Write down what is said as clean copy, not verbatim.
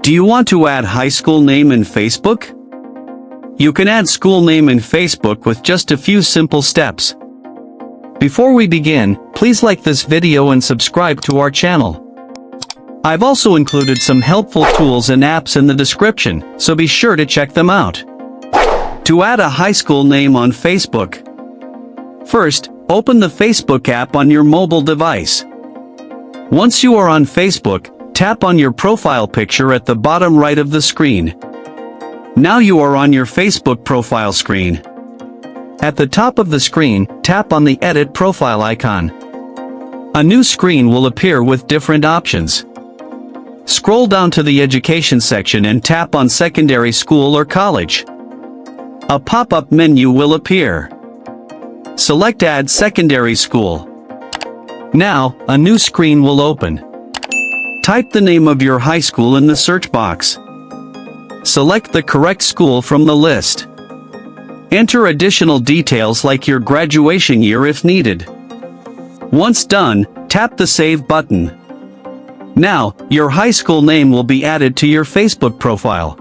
Do you want to add high school name in Facebook? You can add school name in Facebook with just a few simple steps. Before we begin, please like this video and subscribe to our channel. I've also included some helpful tools and apps in the description, so be sure to check them out. To add a high school name on Facebook. First, open the Facebook app on your mobile device. Once you are on Facebook, tap on your profile picture at the bottom right of the screen. Now you are on your Facebook profile screen. At the top of the screen, tap on the Edit Profile icon. A new screen will appear with different options. Scroll down to the Education section and tap on Secondary School or College. A pop-up menu will appear. Select Add Secondary School. Now, a new screen will open. Type the name of your high school in the search box. Select the correct school from the list. Enter additional details like your graduation year if needed. Once done, tap the Save button. Now, your high school name will be added to your Facebook profile.